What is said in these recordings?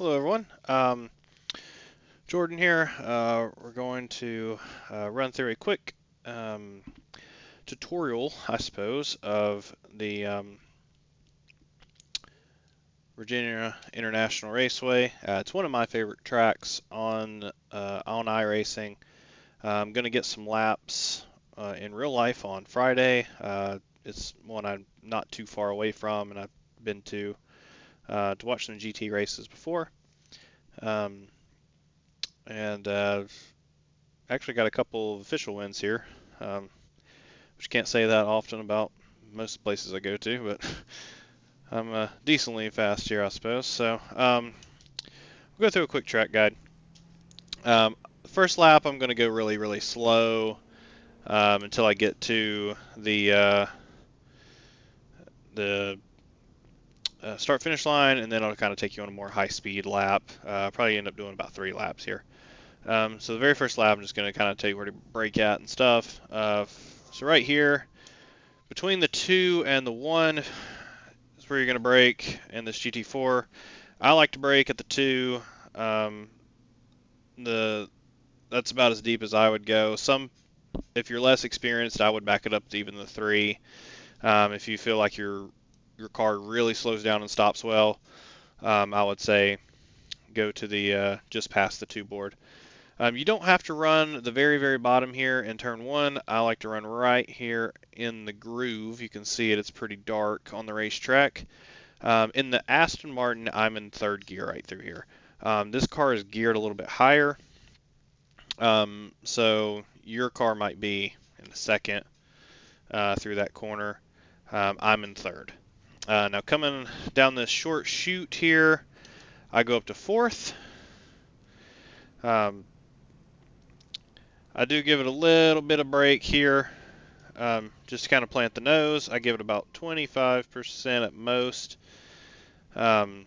Hello everyone, Jordan here. We're going to run through a quick tutorial, I suppose, of the Virginia International Raceway. It's one of my favorite tracks on iRacing. I'm going to get some laps in real life on Friday. It's one I'm not too far away from, and I've been to watch some GT races before. And actually got a couple of official wins here, which can't say that often about most places I go to, but I'm decently fast here, I suppose. So we'll go through a quick track guide. First lap, I'm going to go really, really slow until I get to the start-finish line, and then I'll kind of take you on a more high-speed lap. Probably end up doing about 3 laps here. So the very first lap, I'm just going to kind of tell you where to brake at and stuff. So right here, between the 2 and the 1 is where you're going to brake in this GT4. I like to brake at the 2. That's about as deep as I would go. If you're less experienced, I would back it up to even the 3. If you feel like your car really slows down and stops well, I would say go to the just past the 2 board. You don't have to run the very, very bottom here in turn 1. I like to run right here in the groove. You can see it, it's pretty dark on the racetrack. In the Aston Martin, I'm in 3rd gear right through here. This car is geared a little bit higher, so your car might be in the 2nd through that corner. I'm in 3rd. Now coming down this short chute here, I go up to 4th. I do give it a little bit of brake here, just to kind of plant the nose. I give it about 25% at most, and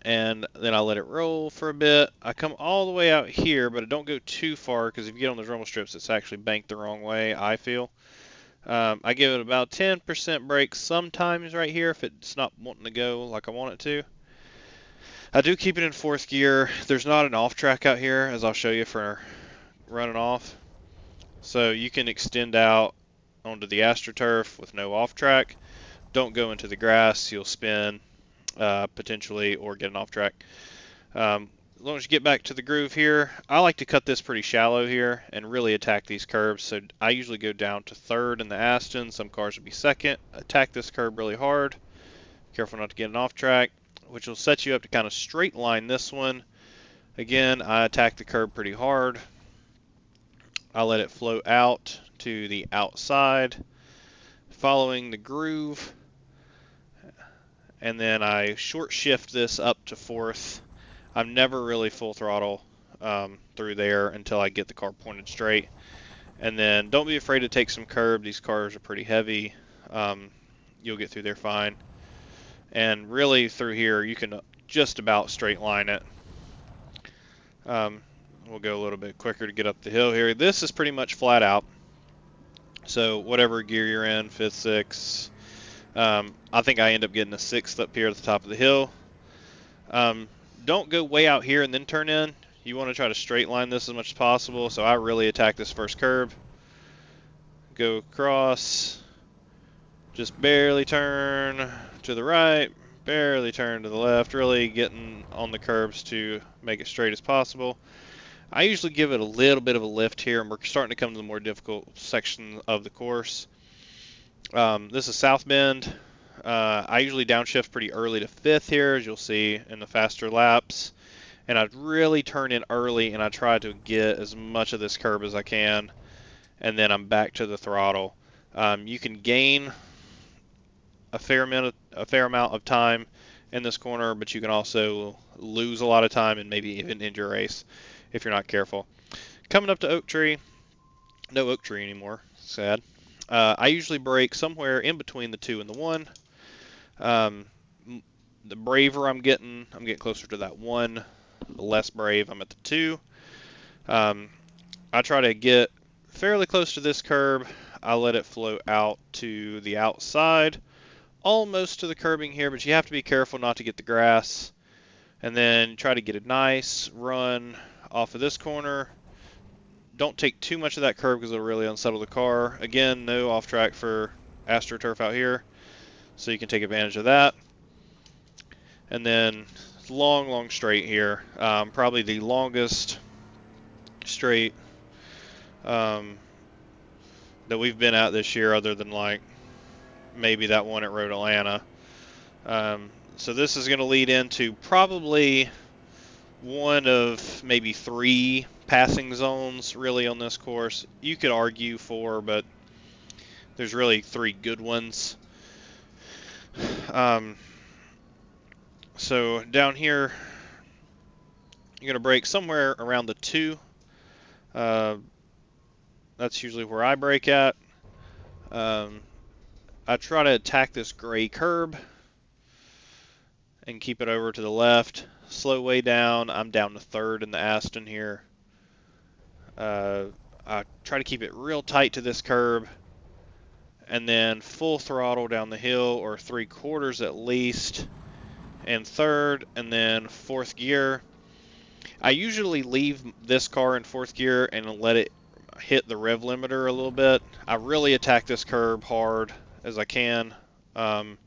then I let it roll for a bit. I come all the way out here, but I don't go too far, because if you get on those rumble strips, it's actually banked the wrong way, I feel. I give it about 10% brake sometimes right here if it's not wanting to go like I want it to. I do keep it in 4th gear. There's not an off track out here, as I'll show you for running off, so you can extend out onto the AstroTurf with no off track. Don't go into the grass, you'll spin potentially or get an off track. As long as you get back to the groove here, I like to cut this pretty shallow here and really attack these curbs. So I usually go down to 3rd in the Aston. Some cars will be 2nd. Attack this curb really hard. Careful not to get an off track, which will set you up to kind of straight line this one. Again, I attack the curb pretty hard. I let it float out to the outside, following the groove, and then I short shift this up to 4th. I'm never really full throttle through there until I get the car pointed straight. And then don't be afraid to take some curb. These cars are pretty heavy. You'll get through there fine. And really through here, you can just about straight line it. We'll go a little bit quicker to get up the hill here. This is pretty much flat out. So whatever gear you're in, 5th, 6th. I think I end up getting a 6th up here at the top of the hill. Don't go way out here and then turn in. You want to try to straight line this as much as possible. So I really attack this first curb. Go across. Just barely turn to the right. Barely turn to the left. Really getting on the curbs to make it straight as possible. I usually give it a little bit of a lift here, and we're starting to come to the more difficult section of the course. This is South Bend. I usually downshift pretty early to 5th here, as you'll see in the faster laps. And I really turn in early, and I try to get as much of this curb as I can. And then I'm back to the throttle. You can gain a fair amount of time in this corner, but you can also lose a lot of time and maybe even end your race if you're not careful. Coming up to Oak Tree. No Oak Tree anymore. Sad. I usually brake somewhere in between the 2 and the 1. The braver I'm getting closer to that 1. The less brave, I'm at the 2. I try to get fairly close to this curb. I let it float out to the outside, almost to the curbing here, but you have to be careful not to get the grass. And then try to get a nice run off of this corner. Don't take too much of that curb because it'll really unsettle the car. Again, no off track for AstroTurf out here, so you can take advantage of that. And then long straight here. Probably the longest straight that we've been at this year, other than like maybe that one at Road Atlanta. So this is going to lead into probably one of maybe 3 passing zones really on this course. You could argue 4, but there's really 3 good ones. So down here, you're going to brake somewhere around the 2. That's usually where I brake at. I try to attack this gray curb and keep it over to the left. Slow way down. I'm down to 3rd in the Aston here. I try to keep it real tight to this curb, and then full throttle down the hill, or 3/4 at least, and 3rd, and then 4th gear. I usually leave this car in 4th gear and let it hit the rev limiter a little bit. I really attack this curb hard as I can, and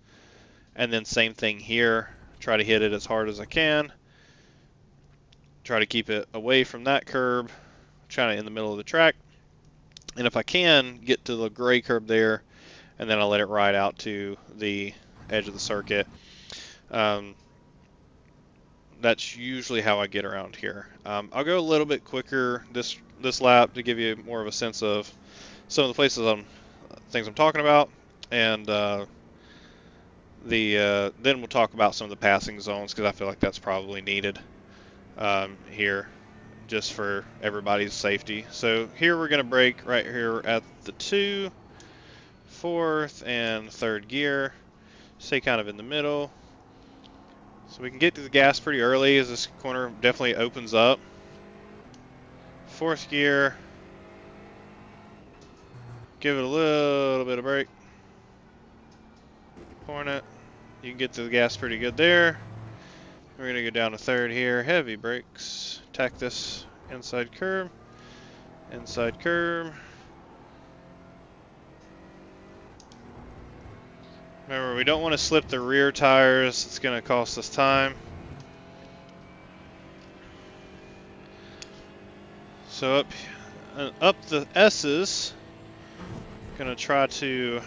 then same thing here. Try to hit it as hard as I can. Try to keep it away from that curb, trying to in the middle of the track. And if I can, get to the gray curb there, and then I'll let it ride out to the edge of the circuit. That's usually how I get around here. I'll go a little bit quicker this lap to give you more of a sense of some of the places things I'm talking about, and then we'll talk about some of the passing zones, because I feel like that's probably needed here, just for everybody's safety. So here we're going to brake right here at the 2, 4th, and 3rd gear. Stay kind of in the middle. So we can get to the gas pretty early as this corner definitely opens up. 4th gear. Give it a little bit of brake. Point it. You can get to the gas pretty good there. We're going to go down to 3rd here. Heavy brakes. Attack this inside curb. Inside curb. Remember, we don't want to slip the rear tires. It's going to cost us time. So up the S's. Going to try to...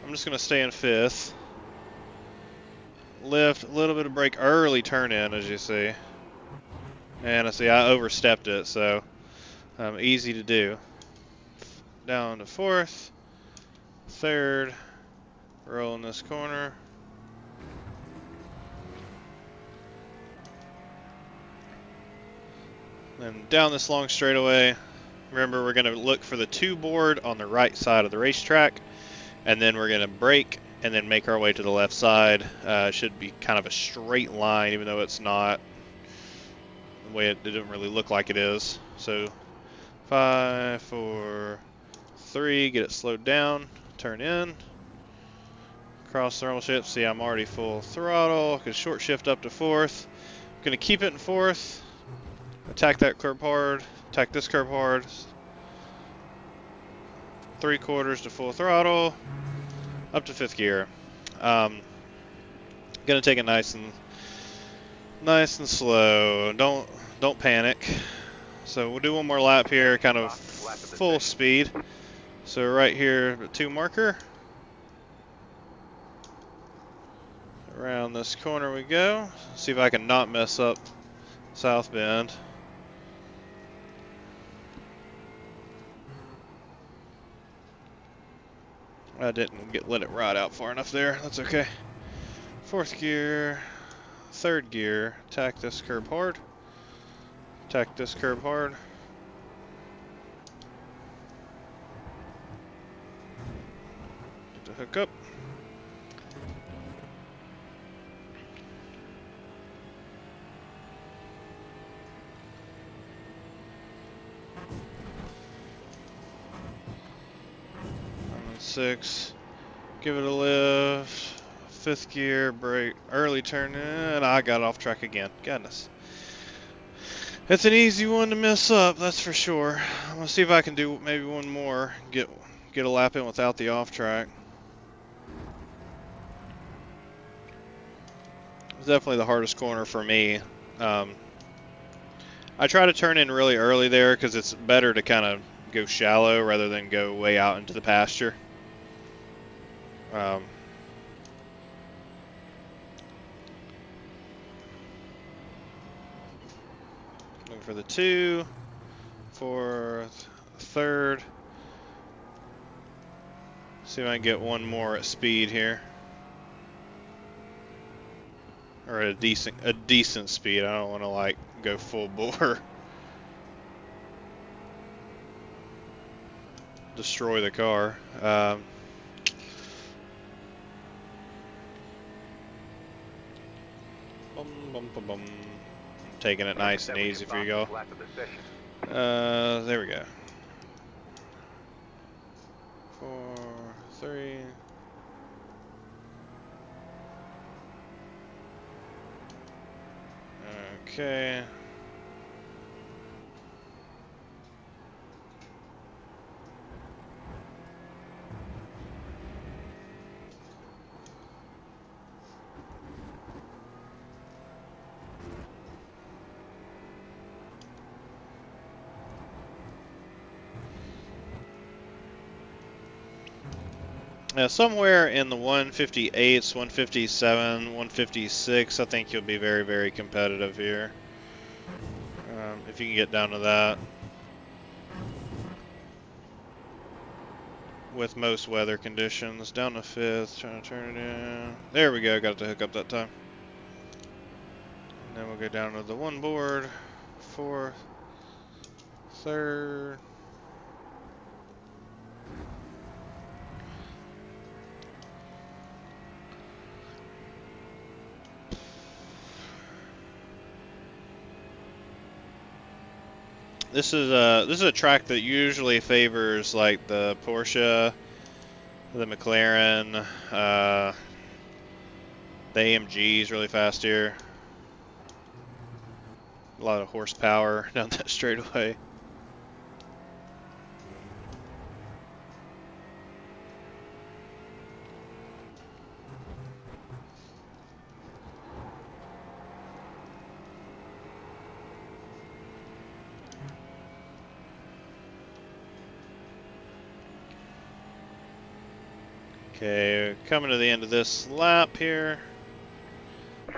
I'm just going to stay in 5th. Lift, a little bit of brake, early turn in, as you see. And I see I overstepped it, so easy to do. Down to 4th. 3rd, roll in this corner. Then down this long straightaway. Remember, we're going to look for the 2 board on the right side of the racetrack, and then we're going to brake and then make our way to the left side. Should be kind of a straight line, even though it's not. The way it didn't really look like it is. So 5, 4, 3, get it slowed down. Turn in, cross thermal shift. See, I'm already full throttle. I can short shift up to 4th. I'm going to keep it in 4th. Attack that curb hard. Attack this curb hard. 3/4 to full throttle. Up to 5th gear. Going to take it nice and slow. Don't panic. So we'll do one more lap here, kind of full speed. So right here, the 2 marker. Around this corner we go. See if I can not mess up South Bend. I didn't let it ride out far enough there. That's okay. 4th gear, 3rd gear. Attack this curb hard. Attack this curb hard. Hook up. I'm on 6. Give it a lift. fifth gear, brake, early turn, and I got off track again. Goodness. It's an easy one to mess up, that's for sure. I'm gonna see if I can do maybe one more, get a lap in without the off track. It's definitely the hardest corner for me. I try to turn in really early there because it's better to kind of go shallow rather than go way out into the pasture. Looking for the 2, 4th, 3rd. See if I can get one more at speed here, or at a decent speed. I don't want to like go full bore, destroy the car. Bum, bum, bum, bum. I'm taking it nice and easy for you go. There we go. 4, 3. Okay. Somewhere in the 158s, 157, 156, I think you'll be very, very competitive here. If you can get down to that. With most weather conditions. Down to 5th, trying to turn it in. There we go, got it to hook up that time. And then we'll go down to the 1 board, 4th, 3rd. This is a track that usually favors like the Porsche, the McLaren, the AMG is really fast here. A lot of horsepower down that straightaway. Okay, coming to the end of this lap here.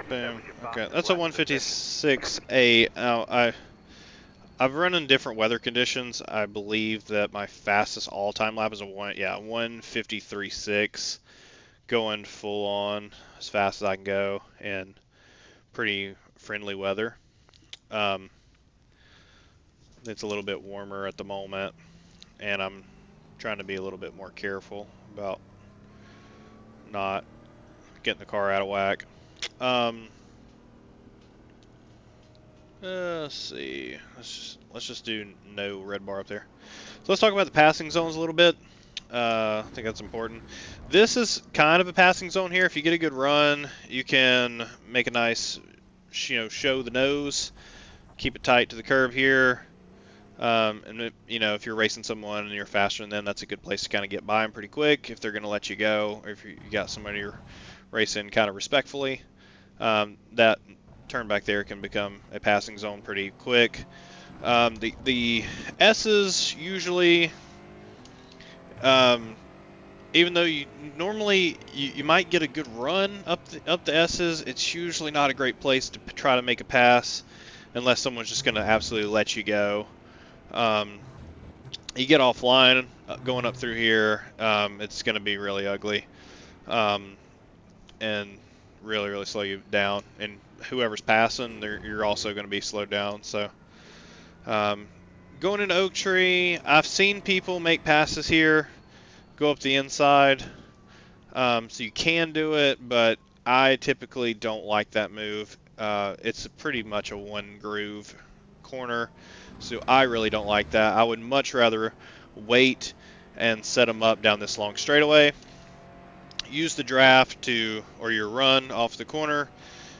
Boom. Okay, that's a 156.8. Now, I've run in different weather conditions. I believe that my fastest all-time lap is a 153.6, going full on as fast as I can go in pretty friendly weather. It's a little bit warmer at the moment, and I'm trying to be a little bit more careful about not getting the car out of whack. Let's see. Let's just do no red bar up there. So let's talk about the passing zones a little bit. I think that's important. This is kind of a passing zone here. If you get a good run, you can make a nice, show the nose, keep it tight to the curb here. And if you're racing someone and you're faster than them, that's a good place to kind of get by them pretty quick if they're going to let you go, or if you got somebody you're racing kind of respectfully. That turn back there can become a passing zone pretty quick. The S's usually, even though you normally you might get a good run up the S's, it's usually not a great place to try to make a pass unless someone's just going to absolutely let you go. You get offline going up through here, it's going to be really ugly, and really, really slow you down. And whoever's passing, you're also going to be slowed down. So, going into Oak Tree, I've seen people make passes here, go up the inside. So you can do it, but I typically don't like that move. It's pretty much a one groove corner, so I really don't like that. I would much rather wait and set them up down this long straightaway. use the draft to, or your run off the corner,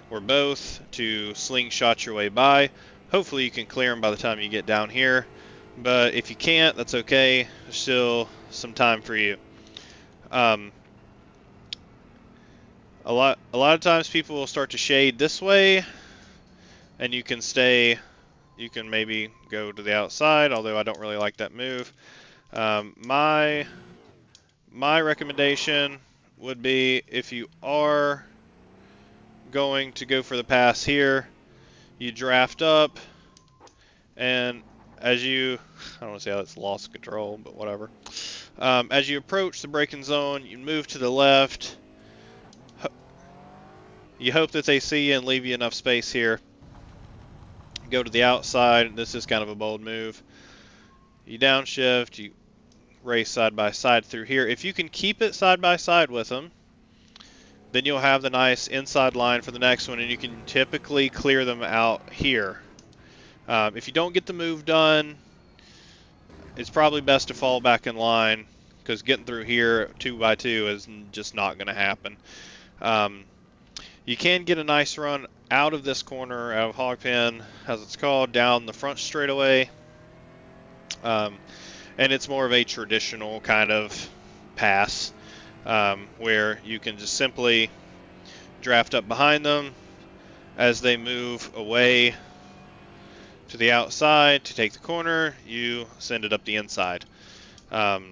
or both, to slingshot your way by. Hopefully you can clear them by the time you get down here, but if you can't, that's okay. There's still some time for you. A lot of times people will start to shade this way, and you can maybe go to the outside, although I don't really like that move. My recommendation would be, if you are going to go for the pass here, you draft up, and as you, I don't want to say how it's lost control, but whatever. As you approach the braking zone, you move to the left. You hope that they see you and leave you enough space here. Go to the outside. This is kind of a bold move. You downshift, you race side by side through here. If you can keep it side by side with them, then you'll have the nice inside line for the next one, and you can typically clear them out here. If you don't get the move done, it's probably best to fall back in line, because getting through here 2 by 2 is just not going to happen. You can get a nice run out of this corner, out of Hogpen, as it's called, down the front straightaway. And it's more of a traditional kind of pass, where you can just simply draft up behind them as they move away to the outside to take the corner. You send it up the inside. Now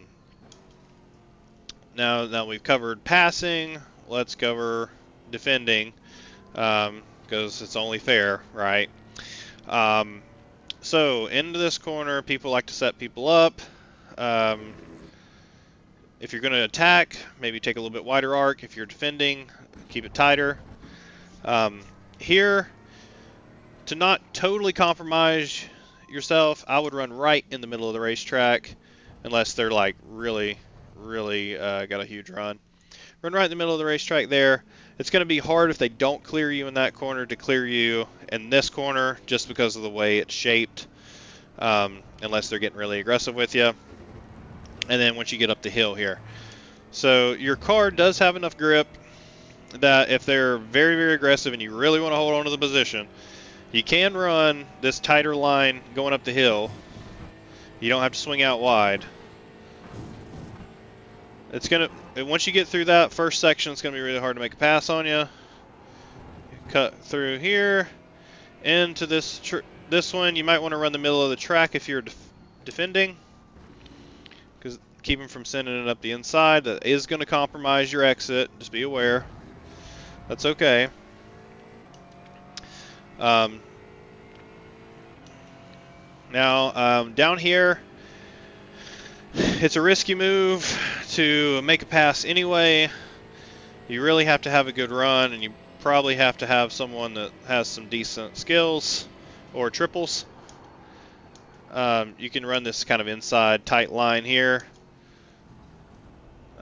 we've covered passing, let's cover defending, because it's only fair, right? So into this corner, people like to set people up. If you're going to attack, maybe take a little bit wider arc. If you're defending, keep it tighter. Here, to not totally compromise yourself, I would run right in the middle of the racetrack, unless they're like really got a huge run. Run right in the middle of the racetrack there. It's going to be hard if they don't clear you in that corner to clear you in this corner, just because of the way it's shaped, unless they're getting really aggressive with you. And then once you get up the hill here. So your car does have enough grip that if they're very aggressive and you really want to hold on to the position, you can run this tighter line going up the hill. You don't have to swing out wide. Once you get through that first section, it's going to be really hard to make a pass on you. Cut through here into this one. You might want to run the middle of the track if you're defending, because keep them from sending it up the inside. That is going to compromise your exit. Just be aware. That's okay. Now down here, it's a risky move to make a pass anyway. You really have to have a good run, and you probably have to have someone that has some decent skills or triples. You can run this kind of inside tight line here,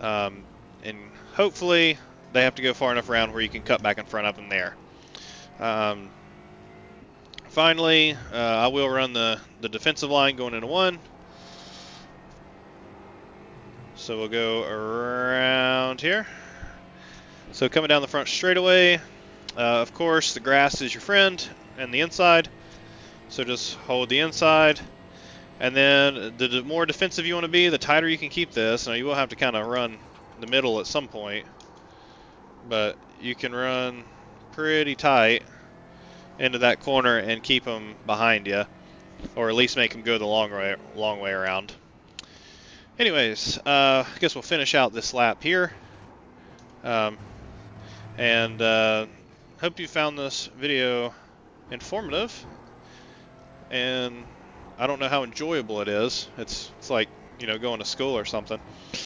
and hopefully they have to go far enough around where you can cut back in front of them there. Finally, I will run the defensive line going into one. So we'll go around here. So coming down the front straightaway, of course the grass is your friend and the inside. So just hold the inside. And then the more defensive you want to be, the tighter you can keep this. Now you will have to kind of run the middle at some point, but you can run pretty tight into that corner and keep them behind you, or at least make them go the long way around. Anyways, I guess we'll finish out this lap here, and hope you found this video informative, and I don't know how enjoyable it is. It's like, going to school or something.